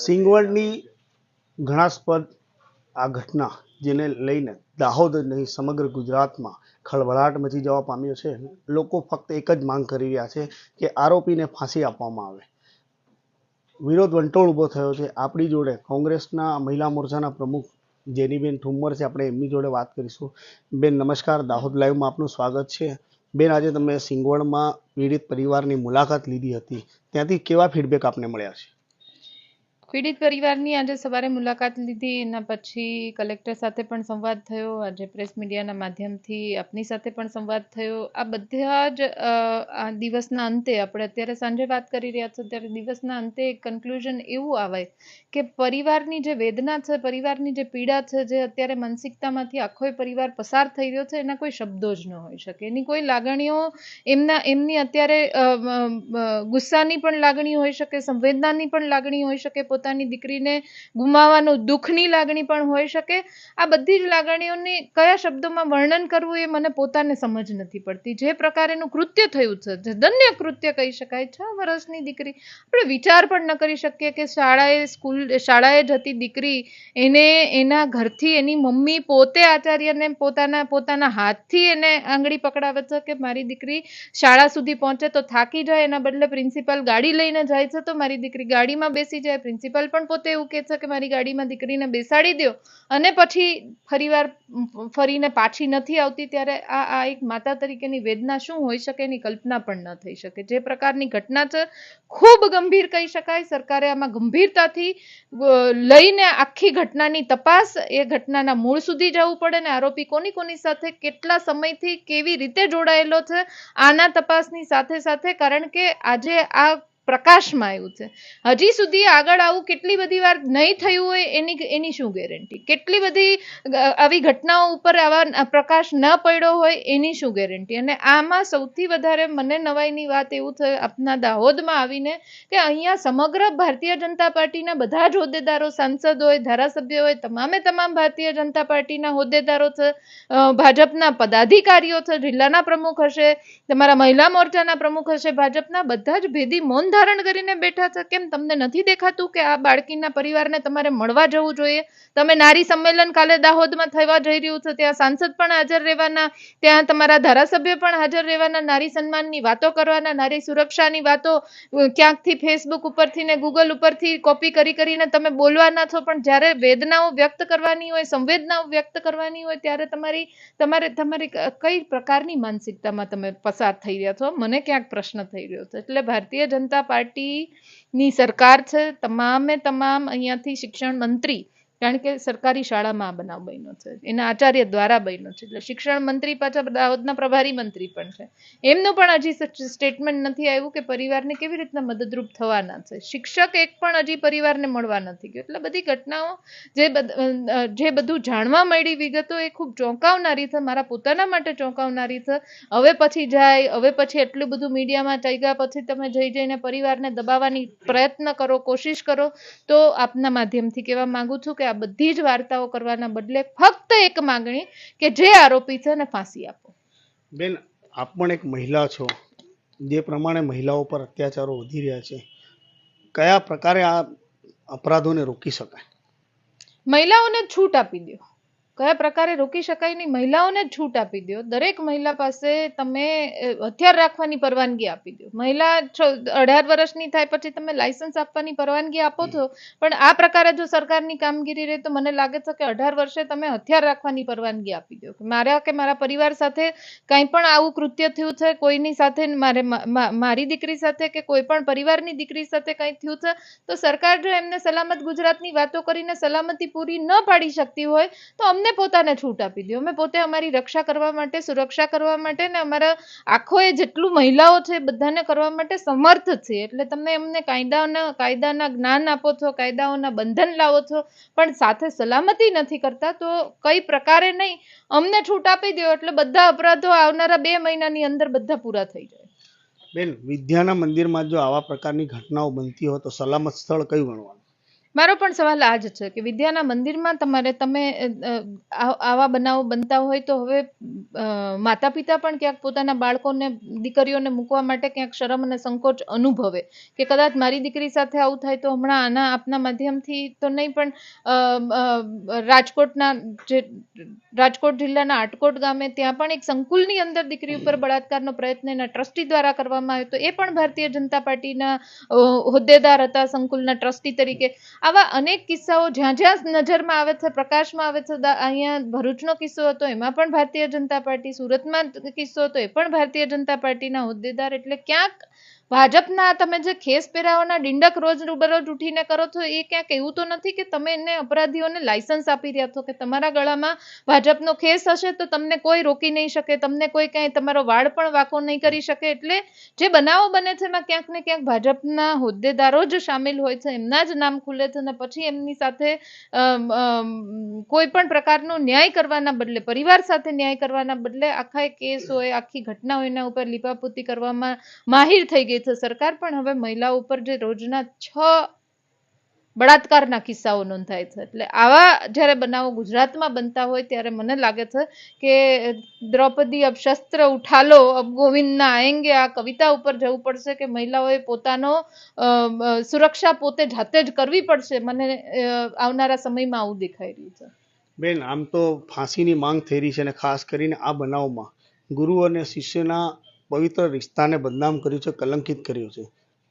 સિંગવડની ઘૃણાસ્પદ આ ઘટના જેને લઈને દાહોદ જ નહીં સમગ્ર ગુજરાતમાં ખળભળાટ મચી જવા પામ્યો છે. લોકો ફક્ત એક જ માંગ કરી રહ્યા છે કે આરોપીને ફાંસી આપવામાં આવે. વિરોધ વંટોળ ઊભો થયો છે. આપણી જોડે કોંગ્રેસના મહિલા મોરચાના પ્રમુખ જેનીબેન ઠુમ્મર છે. આપણે એમની જોડે વાત કરીશું. બેન નમસ્કાર, દાહોદ લાઈવમાં આપનું સ્વાગત છે. બેન, આજે તમે સિંગવડમાં પીડિત પરિવારની મુલાકાત લીધી હતી, ત્યાંથી કેવા ફીડબેક આપને મળ્યા છે? પીડિત પરિવારની આજે સવારે મુલાકાત લીધી, એના પછી કલેક્ટર સાથે પણ સંવાદ થયો, આજે પ્રેસ મીડિયાના માધ્યમથી આપની સાથે પણ સંવાદ થયો. આ બધા જ આ દિવસના અંતે, આપણે અત્યારે સાંજે વાત કરી રહ્યા છો ત્યારે દિવસના અંતે એક કન્ક્લુઝન એવું આવે કે પરિવારની જે વેદના છે, પરિવારની જે પીડા છે, જે અત્યારે માનસિકતામાંથી આખો પરિવાર પસાર થઈ રહ્યો છે, એના કોઈ શબ્દો જ ન હોઈ શકે. એની કોઈ લાગણીઓ એમની અત્યારે ગુસ્સાની પણ લાગણી હોઈ શકે, સંવેદનાની પણ લાગણી હોઈ શકે, પોતાની દીકરીને ગુમાવવાનું દુઃખની લાગણી પણ હોઈ શકે. આ બધી જ લાગણીઓની કયા શબ્દોમાં વર્ણન કરવું એ મને પોતાને સમજ નથી પડતી. જે પ્રકારેનું કૃત્ય થયું છે, જધન્ય કૃત્ય કહી શકાય. 6 વર્ષની દીકરી, આપણે વિચાર પણ ન કરી શકીએ કે શાળાએ જતી દીકરી, એને એના ઘરથી એની મમ્મી પોતે આચાર્યને પોતાના હાથથી એને આંગળી પકડાવે છે કે મારી દીકરી શાળા સુધી પહોંચે તો થાકી જાય, એના બદલે પ્રિન્સિપાલ ગાડી લઈને જાય છે તો મારી દીકરી ગાડીમાં બેસી જાય. પ્રિન્સિપાલ પણ પોતે એવું કહે છે કે મારી ગાડીમાં દીકરીને બેસાડી દો, અને પછી ફરીને પાછી નથી આવતી. ત્યારે આ એક માતા તરીકેની વેદના શું હોઈ શકે એની કલ્પના પણ ન થઈ શકે. જે પ્રકારની ઘટના છે, ખૂબ ગંભીર કહી શકાય. સરકારે આમાં ગંભીરતાથી લઈને આખી ઘટનાની તપાસ, એ ઘટનાના મૂળ સુધી જવું પડે ને આરોપી કોની સાથે કેટલા સમયથી કેવી રીતે જોડાયેલો છે આના તપાસની સાથે સાથે, કારણ કે આજે આ પ્રકાશમાં આવ્યું છે. હજી સુધી આગળ આવું કેટલી બધી વાર નહીં થયું હોય એની શું ગેરંટી? કેટલી બધી આવી ઘટનાઓ ઉપર આવા પ્રકાશ ન પડ્યો હોય એની શું ગેરંટી? અને આમાં સૌથી વધારે મને નવાઈની વાત એવું થયું આપના દાહોદમાં આવીને કે અહીંયા સમગ્ર ભારતીય જનતા પાર્ટીના બધા જ હોદ્દેદારો, સાંસદ હોય, ધારાસભ્ય હોય, તમામ ભારતીય જનતા પાર્ટીના હોદ્દેદારો છે, ભાજપના પદાધિકારીઓ છે, જિલ્લાના પ્રમુખ હશે, તમારા મહિલા મોરચાના પ્રમુખ હશે, ભાજપના બધા જ ભેદી મૌન ધારણ કરીને બેઠા છે. કેમ તમને નથી દેખાતું કે આ બાળકીના પરિવારને તમારે મળવા જવું જોઈએ? તમે નારી સંમેલન કાલે દાહોદમાં થવા જઈ રહ્યું છે, ત્યાં સાંસદ પણ હાજર રહેવાના, ત્યાં તમારા ધારાસભ્ય પણ હાજર રહેવાના, નારી સન્માનની વાતો કરવાના, નારી સુરક્ષાની વાતો ક્યાંકથી ફેસબુક ઉપરથી ને ગૂગલ ઉપરથી કોપી કરીને તમે બોલવાના છો. પણ જ્યારે વેદનાઓ વ્યક્ત કરવાની હોય, સંવેદનાઓ વ્યક્ત કરવાની હોય, ત્યારે તમારી કઈ પ્રકારની માનસિકતામાં તમે પસાર થઈ રહ્યા છો? મને ક્યાંક પ્રશ્ન થઈ રહ્યો છે. એટલે ભારતીય જનતા પાર્ટીની સરકાર છે, તમામ અહીંયાથી શિક્ષણ મંત્રી, કારણ કે સરકારી શાળામાં આ બનાવ બન્યો છે, એના આચાર્ય દ્વારા બન્યો છે, એટલે શિક્ષણ મંત્રી પાછા દાહોદના પ્રભારી મંત્રી પણ છે, એમનું પણ હજી સ્ટેટમેન્ટ નથી આવ્યું કે પરિવારને કેવી રીતના મદદરૂપ થવાના છે. શિક્ષક એક પણ હજી પરિવારને મળવા નથી ગયો. એટલે બધી ઘટનાઓ જે બધું જાણવા મળી વિગતો, એ ખૂબ ચોંકાવનારી છે, મારા પોતાના માટે ચોંકાવનારી છે. હવે પછી એટલું બધું મીડિયામાં ચાલ્યા પછી તમે જઈને પરિવારને દબાવવાની પ્રયત્ન કરો, કોશિશ કરો, તો આપના માધ્યમથી કહેવા માંગુ છું કે આ બધી જ વાર્તાઓ કરવાના બદલે ફક્ત એક માંગણી કે જે આરોપી છે એને ફાંસી આપો. બેન, આપ પણ એક મહિલા છો. જે પ્રમાણે મહિલાઓ પર અત્યાચારો વધી રહ્યા છે, કયા પ્રકારે આ અપરાધોને રોકી શકાય? મહિલાઓને છૂટ આપી દો. કયા પ્રકારે રોકી શકાય નહીં? મહિલાઓને જ છૂટ આપી દો. દરેક મહિલા પાસે તમે હથિયાર રાખવાની પરવાનગી આપી દો. મહિલા 18 વર્ષની થાય પછી તમે લાયસન્સ આપવાની પરવાનગી આપો છો, પણ આ પ્રકારે જો સરકારની કામગીરી રહે તો મને લાગે છે કે 18 વર્ષે તમે હથિયાર રાખવાની પરવાનગી આપી દો. મારા પરિવાર સાથે કંઈ પણ આવું કૃત્ય થયું છે, કોઈની સાથે, મારી દીકરી સાથે કે કોઈ પણ પરિવારની દીકરી સાથે કંઈ થયું છે, તો સરકાર જો એમને સલામત ગુજરાતની વાતો કરીને સલામતી પૂરી ન પાડી શકતી હોય તો અમને પોતાને છૂટ આપી દો. અમે પોતે અમારી રક્ષા કરવા માટે, સુરક્ષા કરવા માટે ને અમારા આખો જેટલું મહિલાઓ છે બધાને કરવા માટે સમર્થ છે. એટલે તમે અમને કાયદાના જ્ઞાન આપો છો, કાયદાઓના બંધન લાવો છો, પણ સાથે સલામતી નથી કરતા, તો કઈ પ્રકારે નહીં, અમને છૂટ આપી દો એટલે બધા અપરાધો આવનારા 2 મહિનાની અંદર બધા પૂરા થઈ જાય. બેન, વિદ્યાના મંદિરમાં જો આવા પ્રકારની ઘટનાઓ બનતી હોય તો સલામત સ્થળ કયું ગણવાનું? મારો પણ સવાલ આ જ છે કે વિદ્યાના મંદિરમાં તમે આવા બનાવો બનતા હોય તો હવે માતા પિતા પણ ક્યાંક પોતાના બાળકોને દીકરીઓને મૂકવા માટે ક્યાંક શરમ અને સંકોચ અનુભવે કે કદાચ મારી દીકરી સાથે આવું થાય તો હમણાં આપના માધ્યમથી તો નહીં પણ રાજકોટ જિલ્લાના આટકોટ ગામે ત્યાં પણ એક સંકુલની અંદર દીકરી ઉપર બળાત્કારનો પ્રયત્ન એના ટ્રસ્ટી દ્વારા કરવામાં આવ્યો તો એ પણ ભારતીય જનતા પાર્ટીના હોદ્દેદાર હતા સંકુલના ટ્રસ્ટી તરીકે. આવા અનેક કિસ્સાઓ જ્યાં જ્યાં નજરમાં આવે છે, પ્રકાશમાં આવે છે. અહીંયા ભરૂચનો કિસ્સો હતો, એમાં પણ ભારતીય જનતા પાર્ટી, સુરતમાં કિસ્સો હતો, એ પણ ભારતીય જનતા પાર્ટીના હોદ્દેદાર. એટલે ક્યાંક ભાજપના તમે જે ખેસ પહેરાવાના ડિંડક રોજ બરોજ ઉઠીને કરો છો એ ક્યાંક એવું તો નથી કે તમે એને અપરાધીઓને લાયસન્સ આપી રહ્યા છો કે તમારા ગળામાં ભાજપનો ખેસ હશે તો તમને કોઈ રોકી નહીં શકે, તમને કોઈ કાંઈ તમારો વાળ પણ વાંકો નહીં કરી શકે. એટલે જે બનાવો બને છે એમાં ક્યાંક ને ક્યાંક ભાજપના હોદ્દેદારો જ સામેલ હોય છે, એમના જ નામ ખુલે છે અને પછી એમની સાથે કોઈ પણ પ્રકારનો ન્યાય કરવાના બદલે, પરિવાર સાથે ન્યાય કરવાના બદલે આખા કેસ હોય, આખી ઘટના હોય એના ઉપર લીપાપોતી કરવામાં માહિર થઈ ગઈ છે સરકાર. પણ હવે મહિલાઓ ઉપર જે રોજના 6 બળાત્કારના કિસ્સાઓ નોંધાય છે. એટલે આવા જ્યારે બનાવો ગુજરાતમાં બનતા હોય ત્યારે મને લાગે છે કે દ્રૌપદી અબ શસ્ત્ર ઉઠા લો અબ ગોવિંદ ના આએંગે આ કવિતા ઉપર જવું પડશે કે મહિલાઓએ પોતાનો સુરક્ષા પોતે જાતે જ કરવી પડશે. મને આવનારા સમયમાં આવું દેખાઈ રહ્યું છે. બેન, આમ તો ફાંસીની માંગ થઈ રહી છે અને ખાસ કરીને આ બનાવમાં ગુરુ અને શિષ્યના પવિત્ર રિશ્તાને બદનામ કર્યું છે, કલંકિત કર્યું છે.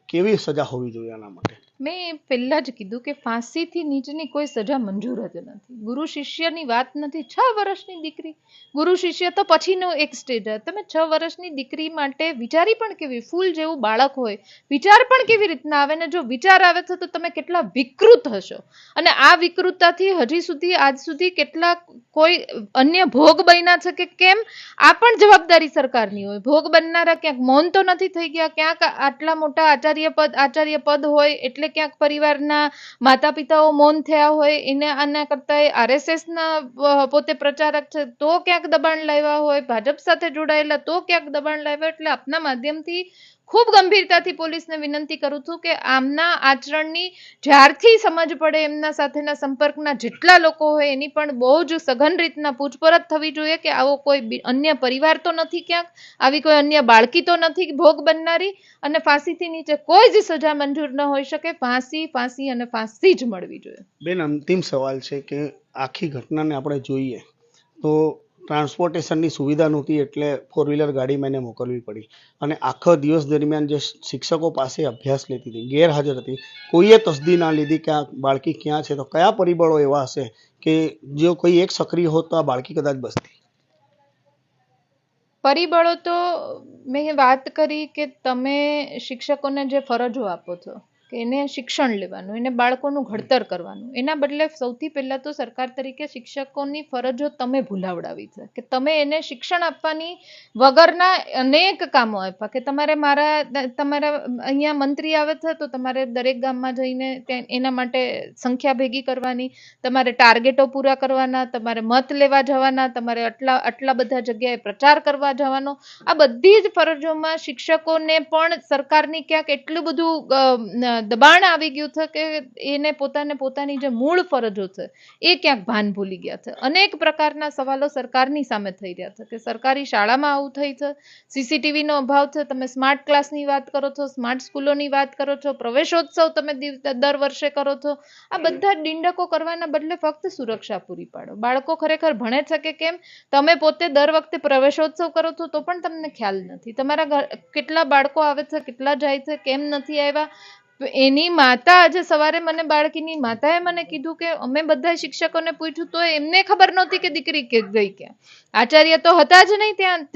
કેવી સજા હોવી જોઈએ આના માટે? મેં પહેલા જ કીધું કે ફાંસીથી નીચેની કોઈ સજા મંજૂર જ નથી. ગુરુ શિષ્યની વાત નથી. 6 વર્ષની દીકરી, ગુરુ શિષ્ય તો પછીનો એક સ્ટેજ. તમે 6 વર્ષની દીકરી માટે વિચારી પણ કેવી, ફૂલ જેવું બાળક હોય, વિચાર પણ કેવી રીતના આવે ને જો વિચાર આવે છે તો તમે કેટલા વિકૃત હશો. અને આ વિકૃતતાથી હજી સુધી આજ સુધી કેટલા કોઈ અન્ય ભોગ બન્યા છે કે કેમ, આ પણ જવાબદારી સરકારની હોય. ભોગ બનનારા ક્યાંક મૌન તો નથી થઈ ગયા, ક્યાંક આટલા મોટા આચાર્ય પદ હોય એટલે ક્યાંક પરિવારના માતા પિતાઓ મૌન થયા હોય. એને આના કરતા RSS ના પોતે પ્રચારક છે તો ક્યાંક દબાણ લાવ્યા હોય, ભાજપ સાથે જોડાયેલા તો ક્યાંક દબાણ લાવ્યા. એટલે આપના માધ્યમથી ખૂબ ગંભીરતાથી પોલીસને વિનંતી કરું છું કે આમના આચરણની જ્યારથી સમજ પડે એમના સાથેના સંપર્કના જેટલા લોકો હોય એની પણ બહુ જ સઘન રીતના પૂછપરછ થવી જોઈએ કે આવો કોઈ અન્ય પરિવાર તો નથી, ક્યાંક આવી કોઈ અન્ય બાળકી તો નથી ભોગ બનનારી. અને ફાંસીથી નીચે કોઈ જ સજા મંજૂર ન હોઈ શકે. ફાંસી અને ફાંસી જ મળવી જોઈએ. બેન, અંતિમ સવાલ છે કે આખી ઘટનાને આપણે જોઈએ તો ટ્રાન્સપોર્ટેશનની સુવિધા નહોતી એટલે 4-વ્હીલર ગાડીમાં એને મોકલવી પડી અને આખો દિવસ દરમિયાન જે શિક્ષકો પાસે અભ્યાસ લેતી હતી ગેરહાજર હતી, કોઈએ તસદી ના લીધી કે આ બાળકી ક્યાં છે. તો કયા પરિબળો એવા હશે કે જો કોઈ એક સક્રિય હોત તો આ બાળકી કદાચ બચતી? પરિબળો તો મેં વાત કરી કે તમે શિક્ષકોને જે ફરજો આપો છો કે એને શિક્ષણ લેવાનું, એને બાળકોનું ઘડતર કરવાનું, એના બદલે સૌથી પહેલા તો સરકાર તરીકે શિક્ષકોની ફરજો તમે ભૂલાવડાવી છે કે તમે એને શિક્ષણ આપવાની વગરના અનેક કામો આપ્યા કે તમારા અહીંયા મંત્રી આવે છે તો તમારે દરેક ગામમાં જઈને એના માટે સંખ્યા ભેગી કરવાની, તમારે ટાર્ગેટો પૂરા કરવાના, તમારે મત લેવા જવાના, તમારે આટલા બધા જગ્યાએ પ્રચાર કરવા જવાનો. આ બધી જ ફરજોમાં શિક્ષકોને પણ સરકારની ક્યાંક એટલું બધું દબાણ આવી ગયું છે કે એને પોતાની જે મૂળ ફરજો છે એ ક્યાંક ભાન ભૂલી ગયા છે. અનેક પ્રકારના સવાલો સરકારની સામે થઈ રહ્યા છે કે સરકારી શાળામાં આવું થઈ છે, CCTVનો અભાવ છે, તમે સ્માર્ટ ક્લાસની વાત કરો છો, સ્માર્ટ સ્કૂલોની વાત કરો છો, પ્રવેશોત્સવ તમે દર વર્ષે કરો છો. આ બધા ડિંડકો કરવાના બદલે ફક્ત સુરક્ષા પૂરી પાડો. બાળકો ખરેખર ભણે છે કે કેમ તમે પોતે દર વખતે પ્રવેશોત્સવ કરો છો તો પણ તમને ખ્યાલ નથી. તમારા કેટલા બાળકો આવે છે, કેટલા જાય છે, કેમ નથી આવ્યા. એની માતા આજે સવારે મને બાળકીની માતાએ મને કીધું કે અમે બધા શિક્ષકોને પૂછ્યું તો એમને ખબર નહોતી કે દીકરી ગઈ ક્યાં. આચાર્ય તો હતા જ નહીં ત્યાં,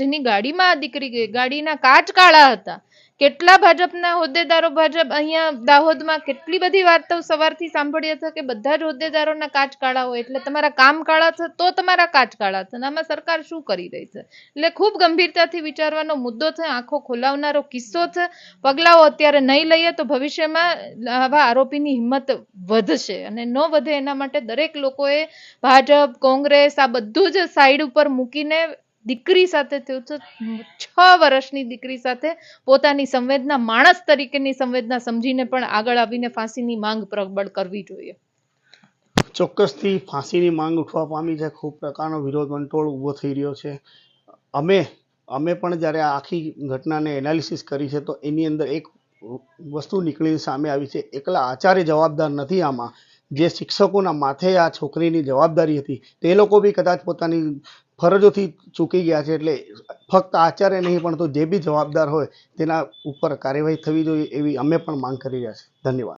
જેની ગાડીમાં દીકરી ગઈ, ગાડીના કાચ કાળા હતા. કેટલા ભાજપના હોદ્દેદારો અહીંયા દાહોદમાં કેટલી બધી વાર્તાઓ સવારથી સાંભળીએ છે કે બધા જ હોદ્દેદારોના કાચ કાળા હોય એટલે તમારા કામ કાળા છે તો તમારા કાચ કાળા છે. આમાં સરકાર શું કરી રહી છે? એટલે ખૂબ ગંભીરતાથી વિચારવાનો મુદ્દો છે, આંખો ખોલાવનારો કિસ્સો છે. પગલાઓ અત્યારે નહીં લઈએ તો ભવિષ્યમાં આવા આરોપીની હિંમત વધશે અને ન વધે એના માટે દરેક લોકોએ ભાજપ, કોંગ્રેસ આ બધું જ સાઈડ ઉપર મૂકીને દીકરી સાથે થયું છે, 6 વર્ષની દીકરી સાથે પોતાની સંવેદના, માણસ તરીકેની સંવેદના સમજીને પણ આગળ આવીને ફાંસીની માંગ પ્રબળ કરવી જોઈએ. ચોક્કસથી ફાંસીની માંગ ઉઠવા પામી છે. ખૂબ પ્રકારનો વિરોધ વંટોળ ઊભો થઈ રહ્યો છે. અમે પણ જ્યારે આ આખી ઘટનાને એનાલિસિસ કરી છે તો એની અંદર એક વસ્તુ નીકળીને સામે આવી છે. એકલા આચાર્ય જવાબદાર નથી આમાં. જે શિક્ષકોના માથે આ છોકરીની જવાબદારી હતી તે લોકો બી કદાચ પોતાની ફરજોથી ચૂકી ગયા છે. એટલે ફક્ત આચાર્ય નહીં પણ તો જે બી જવાબદાર હોય તેના ઉપર કાર્યવાહી થવી જોઈએ એવી અમે પણ માંગ કરી રહ્યા છીએ. ધન્યવાદ.